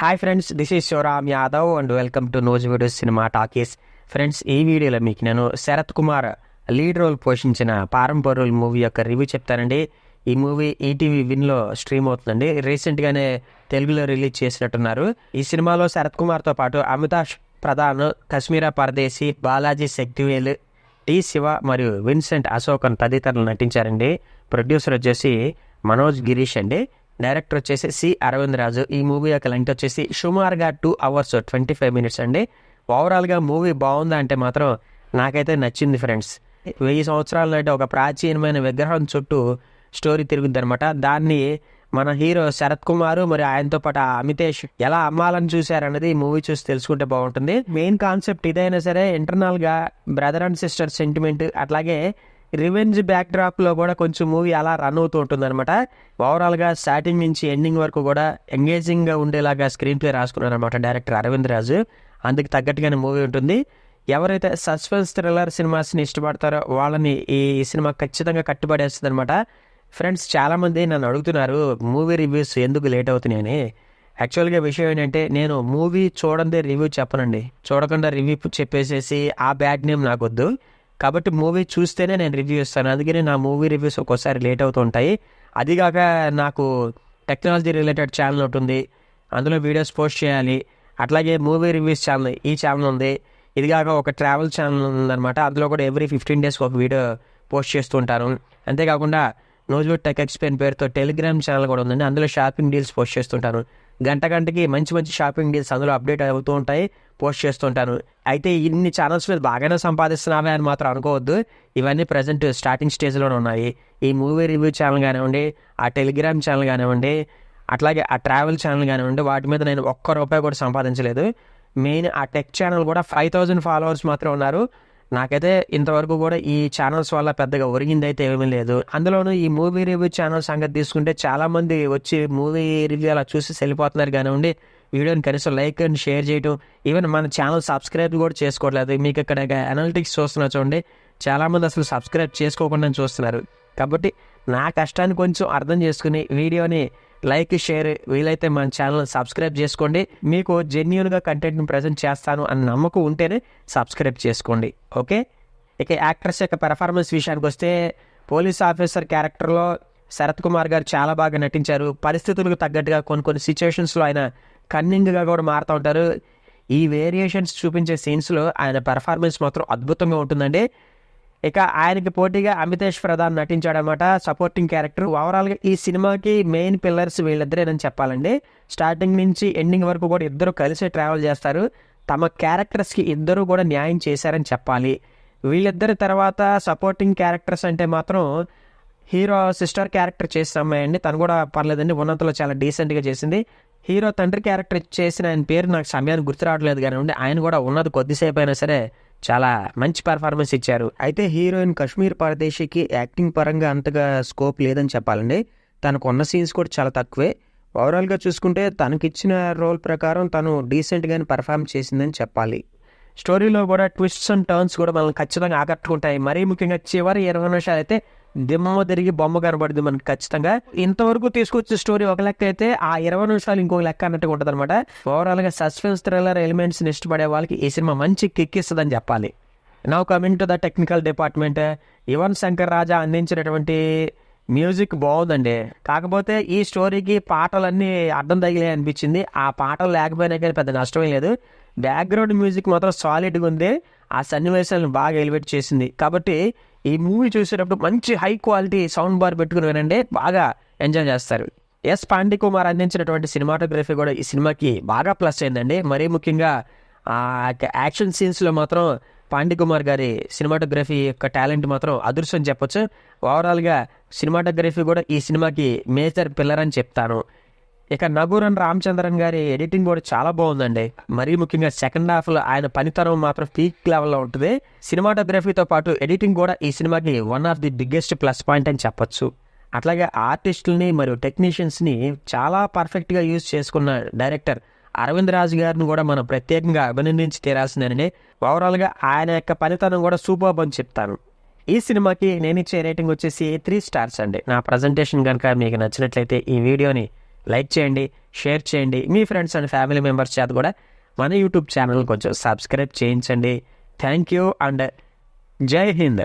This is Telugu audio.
Hi friends, this is Shivaram Yadav and welcome to Nose Videos Cinema Talkies. Friends, ఈ వీడియోలో మీకు నేను శరత్ కుమార్ లీడ్ రోల్ పోషించిన పారంపర్యుల్ మూవీ యొక్క రివ్యూ చెప్తానండి. ఈ మూవీ ఈటీవీ విన్లో స్ట్రీమ్ అవుతుందండి. రీసెంట్గానే తెలుగులో రిలీజ్ చేసినట్టున్నారు. ఈ సినిమాలో శరత్ కుమార్తో పాటు అమితాష్ ప్రధాన్, కశ్మీరా పరదేశీ, బాలాజీ శక్తివేల్, టి శివ మరియు విన్సెంట్ అశోకన్ తదితరులు నటించారండి. ప్రొడ్యూసర్ వచ్చేసి మనోజ్ గిరీష్ అండి. డైరెక్టర్ వచ్చేసి సి అరవింద్ రాజు. ఈ మూవీ యొక్క లెంగ్త్ వచ్చేసి సుమారుగా 2 hours 25 minutes అండి. ఓవరాల్గా మూవీ బాగుందా అంటే మాత్రం నాకైతే నచ్చింది ఫ్రెండ్స్. 1000 సంవత్సరాల నాటి ఒక ప్రాచీనమైన విగ్రహం చుట్టూ స్టోరీ తిరుగుద్ది అనమాట. దాన్ని మన హీరో శరత్ కుమార్ మరియు ఆయనతో పాటు అమితేష్ ఎలా అమ్మాలని చూశారన్నది ఈ మూవీ చూసి తెలుసుకుంటే బాగుంటుంది. మెయిన్ కాన్సెప్ట్ ఇదైనా సరే ఇంటర్నల్గా బ్రదర్ అండ్ సిస్టర్ సెంటిమెంట్, అట్లాగే రివెంజ్ బ్యాక్ డ్రాప్లో కూడా కొంచెం మూవీ అలా రన్ అవుతూ ఉంటుంది అనమాట. ఓవరాల్గా స్టార్టింగ్ నుంచి ఎండింగ్ వరకు కూడా ఎంగేజింగ్గా ఉండేలాగా స్క్రీన్ ప్లే రాసుకున్నారనమాట డైరెక్టర్ అరవింద్ రాజు. అందుకు తగ్గట్టుగానే మూవీ ఉంటుంది. ఎవరైతే సస్పెన్స్ థ్రిల్లర్ సినిమాస్ని ఇష్టపడతారో వాళ్ళని ఈ సినిమా ఖచ్చితంగా కట్టుబడేస్తుంది అనమాట. ఫ్రెండ్స్, చాలామంది నన్ను అడుగుతున్నారు మూవీ రివ్యూస్ ఎందుకు లేట్ అవుతున్నాయని. యాక్చువల్గా విషయం ఏంటంటే, నేను మూవీ చూడందే రివ్యూ చెప్పనండి. చూడకుండా రివ్యూ చెప్పేసేసి ఆ బ్యాడ్ నేమ్ నాకు వద్దు. కాబట్టి మూవీ చూస్తేనే నేను రివ్యూ ఇస్తాను. అందుకని నా మూవీ రివ్యూస్ ఒక్కోసారి లేట్ అవుతూ ఉంటాయి. అదిగాక నాకు టెక్నాలజీ రిలేటెడ్ ఛానల్ ఉంటుంది, అందులో వీడియోస్ పోస్ట్ చేయాలి. అట్లాగే మూవీ రివ్యూస్ ఛానల్, ఈ ఛానల్ ఉంది. ఇదిగాక ఒక ట్రావెల్ ఛానల్ ఉందన్నమాట. అందులో కూడా ఎవ్రీ 15 days ఒక వీడియో పోస్ట్ చేస్తూ ఉంటాను. అంతేకాకుండా నోజ్వుడ్ టెక్ ఎక్స్ప్లెయిన్ పేరుతో టెలిగ్రామ్ ఛానల్ కూడా ఉందండి. అందులో షాపింగ్ డీల్స్ పోస్ట్ చేస్తుంటాను. గంటకి మంచి షాపింగ్ డీల్స్ అందులో అప్డేట్ అవుతూ ఉంటాయి, పోస్ట్ చేస్తుంటాను. అయితే ఇన్ని ఛానల్స్ మీద బాగానే సంపాదిస్తున్నామే అని మాత్రం అనుకోవద్దు. ఇవన్నీ ప్రజెంట్ స్టార్టింగ్ స్టేజ్లోనే ఉన్నాయి. ఈ మూవీ రివ్యూ ఛానల్ కానివ్వండి, ఆ టెలిగ్రామ్ ఛానల్ కానివ్వండి, అట్లాగే ఆ ట్రావెల్ ఛానల్ కానివ్వండి, వాటి మీద నేను ₹1 కూడా సంపాదించలేదు. మెయిన్ ఆ టెక్ ఛానల్ కూడా 5000 followers మాత్రం ఉన్నారు. నాకైతే ఇంతవరకు కూడా ఈ ఛానల్స్ వల్ల పెద్దగా ఒరిగింది అయితే ఏమీ లేదు. అందులోనూ ఈ మూవీ రివ్యూ ఛానల్ సంగతి తీసుకుంటే చాలామంది వచ్చి మూవీ రివ్యూ అలా చూసి వెళ్ళిపోతున్నారు కానివ్వండి, వీడియోని కనీసం లైక్ అండ్ షేర్ చేయటం, ఈవెన్ మన ఛానల్ సబ్స్క్రైబ్ కూడా చేసుకోవట్లేదు. మీకు ఇక్కడ అనలిటిక్స్ చూస్తున్నా చూడండి, చాలామంది అసలు సబ్స్క్రైబ్ చేసుకోకుండా చూస్తున్నారు. కాబట్టి నా కష్టాన్ని కొంచెం అర్థం చేసుకుని వీడియోని లైక్, షేర్, వీలైతే మన ఛానల్ సబ్స్క్రైబ్ చేసుకోండి. మీకు జెన్యూన్గా కంటెంట్ని ప్రజెంట్ చేస్తాను అని నమ్మకం ఉంటేనే సబ్స్క్రైబ్ చేసుకోండి. ఓకే. ఇక యాక్ట్రెస్ యొక్క పెర్ఫార్మెన్స్ విషయానికి వస్తే, పోలీస్ ఆఫీసర్ క్యారెక్టర్లో శరత్ కుమార్ గారు చాలా బాగా నటించారు. పరిస్థితులకు తగ్గట్టుగా కొన్ని సిచ్యువేషన్స్లో ఆయన కన్నింగ్గా కూడా మారుతూ ఉంటారు. ఈ వేరియేషన్స్ చూపించే సీన్స్లో ఆయన పెర్ఫార్మెన్స్ మాత్రం అద్భుతంగా ఉంటుందండి. ఇక ఆయనకి పోటీగా అమితేష్ ప్రధాన్ నటించాడనమాట, సపోర్టింగ్ క్యారెక్టర్. ఓవరాల్గా ఈ సినిమాకి మెయిన్ పిల్లర్స్ వీళ్ళిద్దరేనని చెప్పాలండి. స్టార్టింగ్ నుంచి ఎండింగ్ వరకు కూడా ఇద్దరు కలిసే ట్రావెల్ చేస్తారు. తమ క్యారెక్టర్స్కి ఇద్దరు కూడా న్యాయం చేశారని చెప్పాలి. వీళ్ళిద్దరి తర్వాత సపోర్టింగ్ క్యారెక్టర్స్ అంటే మాత్రం హీరో సిస్టర్ క్యారెక్టర్ చేసిన అమ్మాయి అండి, తను కూడా పర్లేదండి, ఉన్నతలో చాలా డీసెంట్గా చేసింది. హీరో తండ్రి క్యారెక్టర్ చేసిన ఆయన పేరు నాకు సమయానికి గుర్తు రావట్లేదు కానివ్వండి, ఆయన కూడా ఉన్నది కొద్దిసేపు అయినా సరే చాలా మంచి పర్ఫార్మెన్స్ ఇచ్చారు. అయితే హీరోయిన్ కశ్మీర్ పరదేశీకి యాక్టింగ్ పరంగా అంతగా స్కోప్ లేదని చెప్పాలండి. తనకు ఉన్న సీన్స్ కూడా చాలా తక్కువే. ఓవరాల్గా చూసుకుంటే తనకిచ్చిన రోల్ ప్రకారం తను డీసెంట్గానే పర్ఫామ్ చేసిందని చెప్పాలి. స్టోరీలో కూడా ట్విస్ట్స్ అండ్ టర్న్స్ కూడా మనల్ని ఖచ్చితంగా ఆకట్టుకుంటాయి. మరీ ముఖ్యంగా చివరి 20 నిమిషాలు అయితే దిమ్మ తిరిగి బొమ్మ కనబడుతుంది మనకి ఖచ్చితంగా. ఇంతవరకు తీసుకొచ్చే స్టోరీ ఒక లెక్క అయితే ఆ 20 నిమిషాలు ఇంకొక లెక్క అన్నట్టుగా ఉంటుంది అనమాట. ఓవరాల్గా సస్పెన్స్ థ్రిల్లర్ ఎలిమెంట్స్ని ఇష్టపడే వాళ్ళకి ఈ సినిమా మంచి కిక్ ఇస్తుందని చెప్పాలి. Now coming to the technical department, Yuvan Shankar Raja అందించినటువంటి మ్యూజిక్ బాగుందండి. కాకపోతే ఈ స్టోరీకి పాటలన్నీ అడ్డం తగిలే అనిపించింది. ఆ పాటలు లేకపోయినా కానీ పెద్ద నష్టమే లేదు. బ్యాక్గ్రౌండ్ మ్యూజిక్ మాత్రం సాలిడ్గా ఉంది. ఆ సన్నివేశాలను బాగా ఎలివేట్ చేసింది. కాబట్టి ఈ మూవీ చూసేటప్పుడు మంచి హై క్వాలిటీ సౌండ్ బార్ పెట్టుకుని వినండి, బాగా ఎంజాయ్ చేస్తారు. పాండి కుమార్ అందించినటువంటి సినిమాటోగ్రఫీ కూడా ఈ సినిమాకి బాగా ప్లస్ అయిందండి. మరీ ముఖ్యంగా యాక్షన్ సీన్స్లో మాత్రం పాండి కుమార్ గారి సినిమాటోగ్రఫీ యొక్క టాలెంట్ మాత్రం అదృష్టం చెప్పొచ్చు. ఓవరాల్గా సినిమాటోగ్రఫీ కూడా ఈ సినిమాకి మేజర్ పిల్లర్ అని చెప్తాను. ఇక నగూరన్ రామచంద్రన్ గారి ఎడిటింగ్ కూడా చాలా బాగుందండి. మరీ ముఖ్యంగా సెకండ్ హాఫ్లో ఆయన పనితనం మాత్రం పీక్ లెవెల్లో ఉంటుంది. సినిమాటోగ్రఫీతో పాటు ఎడిటింగ్ కూడా ఈ సినిమాకి one of the biggest plus point అని చెప్పొచ్చు. అట్లాగే ఆర్టిస్టులని మరియు టెక్నీషియన్స్ని చాలా పర్ఫెక్ట్గా యూజ్ చేసుకున్న డైరెక్టర్ అరవింద్ రాజు గారిని కూడా మనం ప్రత్యేకంగా అభినందించి తీరాల్సిందేనండి. ఓవరాల్గా ఆయన యొక్క పనితనం కూడా సూపర్బ్ అని చెప్తాను. ఈ సినిమాకి నేను ఇచ్చే రేటింగ్ వచ్చేసి 3 stars అండి. నా ప్రజెంటేషన్ కనుక మీకు నచ్చినట్లయితే ఈ వీడియోని లైక్ చేయండి, షేర్ చేయండి. మీ ఫ్రెండ్స్ అండ్ ఫ్యామిలీ మెంబర్స్ చేత కూడా మన యూట్యూబ్ ఛానల్ కొంచెం సబ్స్క్రైబ్ చేయించండి. థ్యాంక్ యూ అండ్ జై హింద్.